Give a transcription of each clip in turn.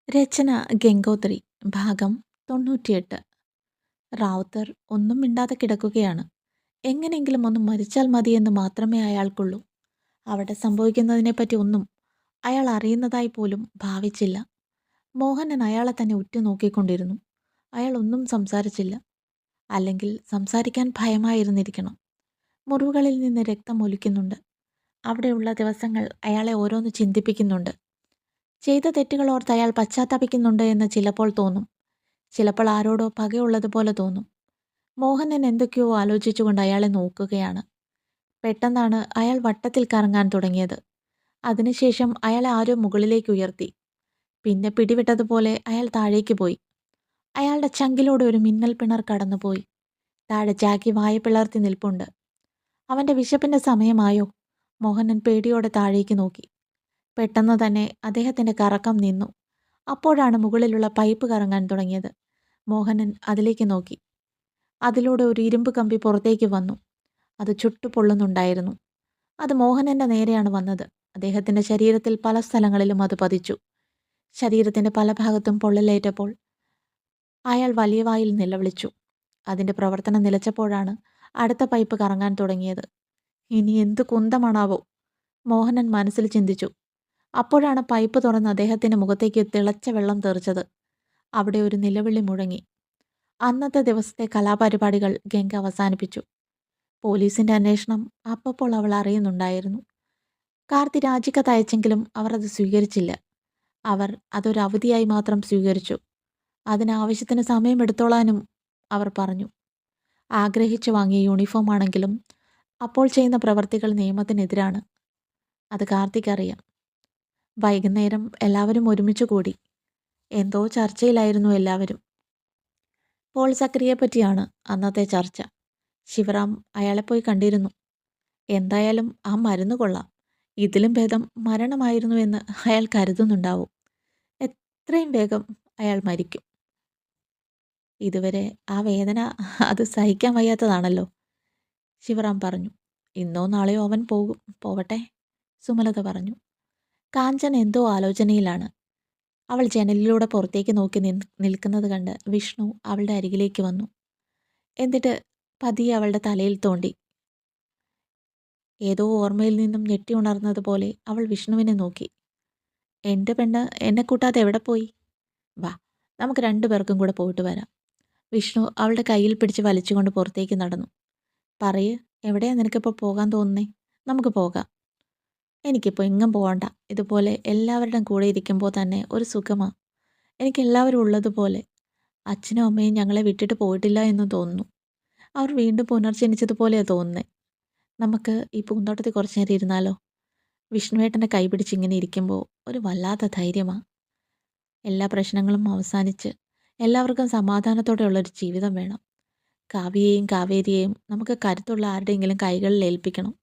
രചന ഗംഗോത്രി. ഭാഗം 98. റാവുത്തർ ഒന്നും മിണ്ടാതെ കിടക്കുകയാണ്. എങ്ങനെയെങ്കിലും ഒന്ന് മരിച്ചാൽ മതിയെന്ന് മാത്രമേ അയാൾക്കുള്ളൂ. അവിടെ സംഭവിക്കുന്നതിനെപ്പറ്റി ഒന്നും അയാൾ അറിയുന്നതായി പോലും ഭാവിച്ചില്ല. മോഹനൻ അയാളെ തന്നെ ഉറ്റുനോക്കിക്കൊണ്ടിരുന്നു. അയാൾ ഒന്നും സംസാരിച്ചില്ല. അല്ലെങ്കിൽ സംസാരിക്കാൻ ഭയമായിരുന്നിരിക്കണം. മുറിവുകളിൽ നിന്ന് രക്തം ഒലിക്കുന്നുണ്ട്. അവിടെയുള്ള ദിവസങ്ങൾ അയാളെ ഓരോന്ന് ചിന്തിപ്പിക്കുന്നുണ്ട്. ചെയ്ത തെറ്റുകൾ ഓർത്ത് അയാൾ പശ്ചാത്താപിക്കുന്നുണ്ട് എന്ന് ചിലപ്പോൾ തോന്നും. ചിലപ്പോൾ ആരോടോ പകയുള്ളതുപോലെ തോന്നും. മോഹനൻ എന്തൊക്കെയോ ആലോചിച്ചുകൊണ്ട് അയാളെ നോക്കുകയാണ്. പെട്ടെന്നാണ് അയാൾ വട്ടത്തിൽ കറങ്ങാൻ തുടങ്ങിയത്. അതിനുശേഷം അയാളെ ആരോ മുകളിലേക്ക് ഉയർത്തി. പിന്നെ പിടിവിട്ടതുപോലെ അയാൾ താഴേക്ക് പോയി. അയാളുടെ ചങ്കിലൂടെ ഒരു മിന്നൽ പിണർ കടന്നുപോയി. താഴെ ജാക്കി വായ പിളർത്തി നിൽപ്പുണ്ട്. അവന്റെ വിശപ്പിന്റെ സമയമായോ? മോഹനൻ പേടിയോടെ താഴേക്ക് നോക്കി. പെട്ടെന്ന് തന്നെ അദ്ദേഹത്തിന്റെ കറക്കം നിന്നു. അപ്പോഴാണ് മുകളിലുള്ള പൈപ്പ് കറങ്ങാൻ തുടങ്ങിയത്. മോഹനൻ അതിലേക്ക് നോക്കി. അതിലൂടെ ഒരു ഇരുമ്പ് കമ്പി പുറത്തേക്ക് വന്നു. അത് ചുട്ടുപൊള്ളുന്നുണ്ടായിരുന്നു. അത് മോഹനന്റെ നേരെയാണ് വന്നത്. അദ്ദേഹത്തിന്റെ ശരീരത്തിൽ പല സ്ഥലങ്ങളിലും അത് പതിച്ചു. ശരീരത്തിന്റെ പല ഭാഗത്തും പൊള്ളലേറ്റപ്പോൾ അയാൾ വലിയ വായിൽ നിലവിളിച്ചു. അതിന്റെ പ്രവർത്തനം നിലച്ചപ്പോഴാണ് അടുത്ത പൈപ്പ് കറങ്ങാൻ തുടങ്ങിയത്. ഇനി എന്ത് കുന്തമാണാവോ? മോഹനൻ മനസ്സിൽ ചിന്തിച്ചു. അപ്പോഴാണ് പൈപ്പ് തുറന്ന് അദ്ദേഹത്തിന്റെ മുഖത്തേക്ക് തിളച്ച വെള്ളം തെറിച്ചത്. അവിടെ ഒരു നിലവിളി മുഴങ്ങി. അന്നത്തെ ദിവസത്തെ കലാപരിപാടികൾ ഗംഗ അവസാനിപ്പിച്ചു. പോലീസിന്റെ അന്വേഷണം അപ്പോൾ അവൾ അറിയുന്നുണ്ടായിരുന്നു. കാർത്തി രാജിക്കത്ത് അയച്ചെങ്കിലും അവർ അത് സ്വീകരിച്ചില്ല. അവർ അതൊരു അവധിയായി മാത്രം സ്വീകരിച്ചു. അതിനാവശ്യത്തിന് സമയമെടുത്തോളാനും അവർ പറഞ്ഞു. ആഗ്രഹിച്ചു വാങ്ങിയ യൂണിഫോം ആണെങ്കിലും അപ്പോൾ ചെയ്യുന്ന പ്രവർത്തികൾ നിയമത്തിനെതിരാണ്. അത് കാർത്തിക്കറിയാം. വൈകുന്നേരം എല്ലാവരും ഒരുമിച്ച് കൂടി. എന്തോ ചർച്ചയിലായിരുന്നു എല്ലാവരും. പോൾ സക്രിയെപ്പറ്റിയാണ് അന്നത്തെ ചർച്ച. ശിവറാം അയാളെ പോയി കണ്ടിരുന്നു. എന്തായാലും ആ മരുന്ന് കൊള്ളാം. ഇതിലും ഭേദം മരണമായിരുന്നു എന്ന് അയാൾ കരുതുന്നുണ്ടാവും. എത്രയും വേഗം അയാൾ മരിക്കും. ഇതുവരെ ആ വേദന അത് സഹിക്കാൻ വയ്യാത്തതാണല്ലോ, ശിവറാം പറഞ്ഞു. ഇന്നോ നാളെയോ അവൻ പോകും. പോവട്ടെ, സുമലത പറഞ്ഞു. കാഞ്ചൻ എന്തോ ആലോചനയിലാണ്. അവൾ ജനലിലൂടെ പുറത്തേക്ക് നോക്കി നിൽക്കുന്നത് കണ്ട് വിഷ്ണു അവളുടെ അരികിലേക്ക് വന്നു. എന്നിട്ട് പതിയെ അവളുടെ തലയിൽ തോണ്ടി. ഏതോ ഓർമ്മയിൽ നിന്നും ഞെട്ടി ഉണർന്നതുപോലെ അവൾ വിഷ്ണുവിനെ നോക്കി. എൻ്റെ പെണ്ണ് എന്നെ കൂട്ടാതെ എവിടെ പോയി? വാ, നമുക്ക് രണ്ടുപേർക്കും കൂടെ പോയിട്ട് വരാം. വിഷ്ണു അവളുടെ കയ്യിൽ പിടിച്ച് വലിച്ചുകൊണ്ട് പുറത്തേക്ക് നടന്നു. പറയ്, എവിടെയാ നിനക്കിപ്പോൾ പോകാൻ തോന്നുന്നേ? നമുക്ക് പോകാം. എനിക്കിപ്പോൾ എങ്ങും പോകണ്ട. ഇതുപോലെ എല്ലാവരുടെയും കൂടെ ഇരിക്കുമ്പോൾ തന്നെ ഒരു സുഖമാ. എനിക്ക് എല്ലാവരും ഉള്ളതുപോലെ. അച്ഛനും അമ്മയും ഞങ്ങളെ വിട്ടിട്ട് പോയിട്ടില്ല എന്ന് തോന്നുന്നു. അവർ വീണ്ടും പുനർജനിച്ചതുപോലെയാണ് തോന്നുന്നത്. നമുക്ക് ഈ പൂന്തോട്ടത്തിൽ കുറച്ചു നേരം ഇരുന്നാലോ? വിഷ്ണുവേട്ടൻ്റെ കൈ പിടിച്ച് ഇങ്ങനെ ഇരിക്കുമ്പോൾ ഒരു വല്ലാത്ത ധൈര്യമാണ്. എല്ലാ പ്രശ്നങ്ങളും അവസാനിച്ച് എല്ലാവർക്കും സമാധാനത്തോടെയുള്ളൊരു ജീവിതം വേണം. കാവ്യയെയും കാവേരിയെയും നമുക്ക് കരുത്തുള്ള ആരുടെയെങ്കിലും കൈകളിൽ ഏൽപ്പിക്കണം.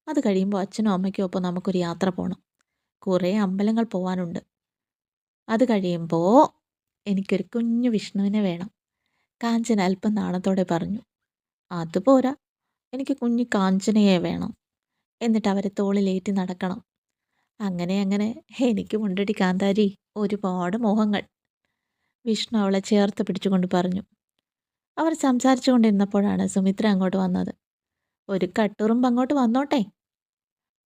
അത് കഴിയുമ്പോൾ അച്ഛനും അമ്മയ്ക്കും ഒപ്പം നമുക്കൊരു യാത്ര പോകണം. കുറേ അമ്പലങ്ങൾ പോവാനുണ്ട്. അത് കഴിയുമ്പോൾ എനിക്കൊരു കുഞ്ഞു വിഷ്ണുവിനെ വേണം. കാഞ്ചന അല്പം നാണത്തോടെ പറഞ്ഞു. അതുപോരാ, എനിക്ക് കുഞ്ഞു കാഞ്ചനയെ വേണം. എന്നിട്ട് അവരെ തോളിലേറ്റി നടക്കണം. അങ്ങനെ അങ്ങനെ എനിക്കുമുണ്ടടി കാന്താരി ഒരുപാട് മോഹങ്ങൾ, വിഷ്ണു അവളെ ചേർത്ത് പിടിച്ചുകൊണ്ട് പറഞ്ഞു. അവർ സംസാരിച്ചു കൊണ്ടിരുന്നപ്പോഴാണ് സുമിത്ര അങ്ങോട്ട് വന്നത്. ഒരു കട്ടുറുമ്പ് അങ്ങോട്ട് വന്നോട്ടെ.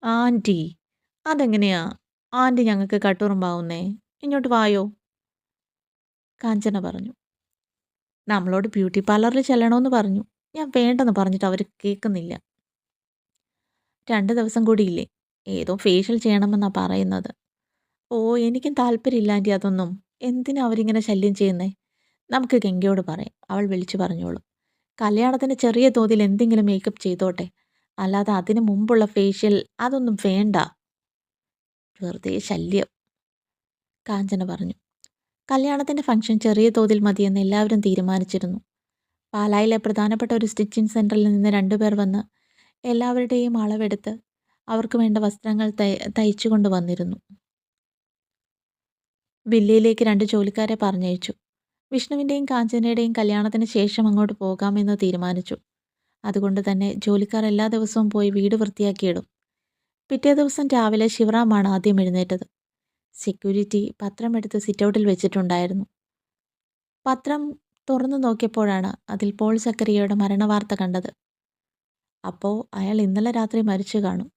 ആൻറ്റി, അതെങ്ങനെയാ ആൻറ്റി ഞങ്ങൾക്ക് കട്ടുറുമ്പാവുന്നേ? ഇങ്ങോട്ട് വായോ, കാഞ്ചന പറഞ്ഞു. നമ്മളോട് ബ്യൂട്ടി പാർലറിൽ ചെല്ലണമെന്ന് പറഞ്ഞു. ഞാൻ വേണ്ടെന്ന് പറഞ്ഞിട്ട് അവർ കേൾക്കുന്നില്ല. 2 ദിവസം കൂടിയില്ലേ? ഏതോ ഫേഷ്യൽ ചെയ്യണമെന്നാണ് പറയുന്നത്. ഓ, എനിക്കും താല്പര്യമില്ല ആൻറ്റി അതൊന്നും. എന്തിനാ അവരിങ്ങനെ ശല്യം ചെയ്യുന്നേ? നമുക്ക് ഗംഗയോട് പറയാം, അവൾ വിളിച്ചു പറഞ്ഞോളും. കല്യാണത്തിന് ചെറിയ തോതിൽ എന്തെങ്കിലും മേക്കപ്പ് ചെയ്തോട്ടെ. അല്ലാതെ അതിന് മുമ്പുള്ള ഫേഷ്യൽ അതൊന്നും വേണ്ട. വെറുതെ ശല്യം, കാഞ്ചന പറഞ്ഞു. കല്യാണത്തിൻ്റെ ഫംഗ്ഷൻ ചെറിയ തോതിൽ മതിയെന്ന് എല്ലാവരും തീരുമാനിച്ചിരുന്നു. പാലായിലെ പ്രധാനപ്പെട്ട ഒരു സ്റ്റിച്ചിങ് സെൻറ്ററിൽ നിന്ന് 2 പേർ വന്ന് എല്ലാവരുടെയും അളവെടുത്ത് അവർക്ക് വേണ്ട വസ്ത്രങ്ങൾ തയ്ച്ചു കൊണ്ട് വന്നിരുന്നു. വില്ലയിലേക്ക് 2 ജോലിക്കാരെ പറഞ്ഞയച്ചു. വിഷ്ണുവിൻ്റെയും കാഞ്ചനയുടെയും കല്യാണത്തിന് ശേഷം അങ്ങോട്ട് പോകാമെന്ന് തീരുമാനിച്ചു. അതുകൊണ്ട് തന്നെ ജോലിക്കാർ എല്ലാ ദിവസവും പോയി വീട് വൃത്തിയാക്കിയിടും. പിറ്റേ ദിവസം രാവിലെ ശിവറാമാണ് ആദ്യം എഴുന്നേറ്റത്. സെക്യൂരിറ്റി പത്രമെടുത്ത് സിറ്റൗട്ടിൽ വെച്ചിട്ടുണ്ടായിരുന്നു. പത്രം തുറന്നു നോക്കിയപ്പോഴാണ് അതിൽ പോൾ സക്കറിയയുടെ മരണവാർത്ത കണ്ടത്. അപ്പോൾ അയാൾ ഇന്നലെ രാത്രി മരിച്ചു കാണും.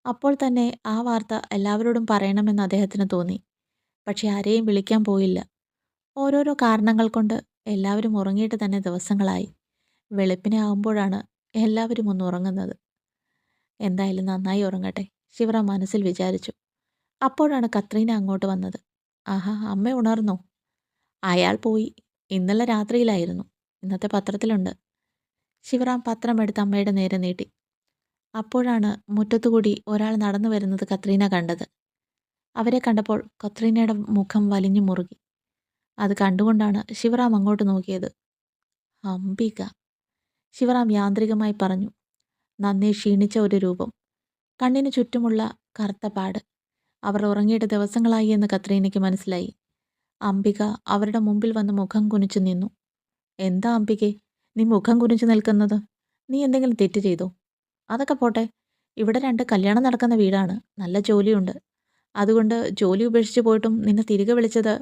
അപ്പോൾ തന്നെ ആ വാർത്ത എല്ലാവരോടും പറയണമെന്ന് അദ്ദേഹത്തിന് തോന്നി. പക്ഷെ ആരെയും വിളിക്കാൻ പോയില്ല. ഓരോരോ കാരണങ്ങൾ കൊണ്ട് എല്ലാവരും ഉറങ്ങിയിട്ട് തന്നെ ദിവസങ്ങളായി. വെളുപ്പിനെ ആകുമ്പോഴാണ് എല്ലാവരും ഒന്ന് ഉറങ്ങുന്നത്. എന്തായാലും നന്നായി ഉറങ്ങട്ടെ, ശിവറാം മനസ്സിൽ വിചാരിച്ചു. അപ്പോഴാണ് കത്രീന അങ്ങോട്ട് വന്നത്. ആഹാ, അമ്മ ഉണർന്നോ? അയാൾ പോയി. ഇന്നലെ രാത്രിയിലായിരുന്നു. ഇന്നത്തെ പത്രത്തിലുണ്ട്. ശിവറാം പത്രമെടുത്ത് അമ്മയുടെ നേരെ നീട്ടി. അപ്പോഴാണ് മുറ്റത്തുകൂടി ഒരാൾ നടന്നു വരുന്നത് കത്രീന കണ്ടത്. അവരെ കണ്ടപ്പോൾ കത്രീനയുടെ മുഖം വലിഞ്ഞു മുറുകി. അത് കണ്ടുകൊണ്ടാണ് ശിവറാം അങ്ങോട്ട് നോക്കിയത്. അംബിക, ശിവറാം യാന്ത്രികമായി പറഞ്ഞു. നന്നേ ക്ഷീണിച്ച ഒരു രൂപം, കണ്ണിന് ചുറ്റുമുള്ള കറുത്ത പാട്. അവർ ഉറങ്ങിയിട്ട് ദിവസങ്ങളായി എന്ന് കത്രീനയ്ക്ക് മനസ്സിലായി. അംബിക അവരുടെ മുമ്പിൽ വന്ന് മുഖം കുനിച്ചു നിന്നു. എന്താ അംബികെ, നീ മുഖം കുനിച്ചു നിൽക്കുന്നത്? നീ എന്തെങ്കിലും തെറ്റ് ചെയ്തോ? അതൊക്കെ പോട്ടെ, ഇവിടെ 2 കല്യാണം നടക്കുന്ന വീടാണ്. നല്ല ജോലിയുണ്ട്. അതുകൊണ്ട് ജോലി ഉപേക്ഷിച്ച് പോയിട്ടും നിന്നെ തിരികെ വിളിച്ചത്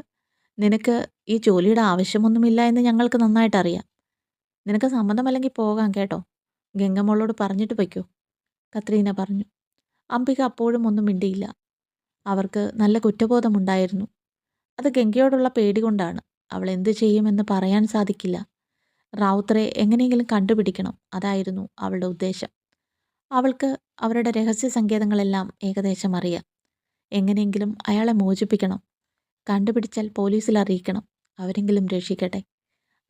നിനക്ക് ഈ ജോലിയുടെ ആവശ്യമൊന്നുമില്ല എന്ന് ഞങ്ങൾക്ക് നന്നായിട്ടറിയാം. നിനക്ക് സമ്മതമല്ലെങ്കിൽ പോകാം കേട്ടോ. ഗംഗമ്മളോട് പറഞ്ഞിട്ട് വയ്ക്കൂ, കത്രീന പറഞ്ഞു. അംബിക അപ്പോഴും ഒന്നും മിണ്ടിയില്ല. അവർക്ക് നല്ല കുറ്റബോധമുണ്ടായിരുന്നു. അത് ഗംഗയോടുള്ള പേടി കൊണ്ടാണ്. അവൾ എന്തു ചെയ്യുമെന്ന് പറയാൻ സാധിക്കില്ല. റാവുത്തറെ എങ്ങനെയെങ്കിലും കണ്ടുപിടിക്കണം, അതായിരുന്നു അവളുടെ ഉദ്ദേശം. അവൾക്ക് അവരുടെ രഹസ്യ സങ്കേതങ്ങളെല്ലാം ഏകദേശം അറിയാം. എങ്ങനെയെങ്കിലും അയാളെ മോചിപ്പിക്കണം. കണ്ടുപിടിച്ചാൽ പോലീസിൽ അറിയിക്കണം. അവരെങ്കിലും രക്ഷിക്കട്ടെ.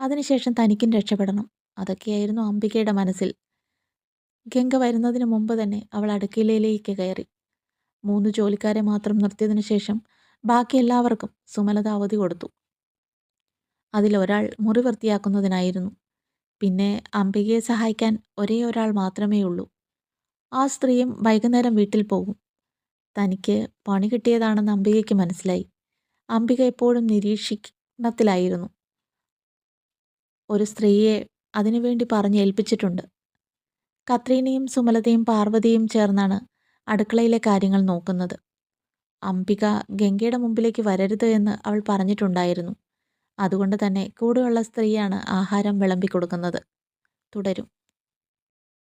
അതിനുശേഷം തനിക്കും രക്ഷപ്പെടണം. അതൊക്കെയായിരുന്നു അംബികയുടെ മനസ്സിൽ. ഗംഗ വരുന്നതിന് മുമ്പ് തന്നെ അവൾ അടുക്കളയിലേക്ക് കയറി. 3 ജോലിക്കാരെ മാത്രം നിർത്തിയതിനു ശേഷം ബാക്കി എല്ലാവർക്കും സുമലത അവധി കൊടുത്തു. അതിലൊരാൾ മുറി വൃത്തിയാക്കുന്നതിനായിരുന്നു. പിന്നെ അംബികയെ സഹായിക്കാൻ ഒരേ ഒരാൾ മാത്രമേ ഉള്ളൂ. ആ സ്ത്രീയും വൈകുന്നേരം വീട്ടിൽ പോകും. തനിക്ക് പണി കിട്ടിയതാണെന്ന് അംബികയ്ക്ക് മനസ്സിലായി. അംബിക എപ്പോഴും നിരീക്ഷണത്തിലായിരുന്നു. ഒരു സ്ത്രീയെ അതിനുവേണ്ടി പറഞ്ഞ് ഏൽപ്പിച്ചിട്ടുണ്ട്. കത്രീനയും സുമലതയും പാർവതിയും ചേർന്നാണ് അടുക്കളയിലെ കാര്യങ്ങൾ നോക്കുന്നത്. അംബിക ഗംഗയുടെ മുമ്പിലേക്ക് വരരുത് എന്ന് അവൾ പറഞ്ഞിട്ടുണ്ടായിരുന്നു. അതുകൊണ്ട് തന്നെ കൂടെയുള്ള സ്ത്രീയാണ് ആഹാരം വിളമ്പിക്കൊടുക്കുന്നത്. തുടരും.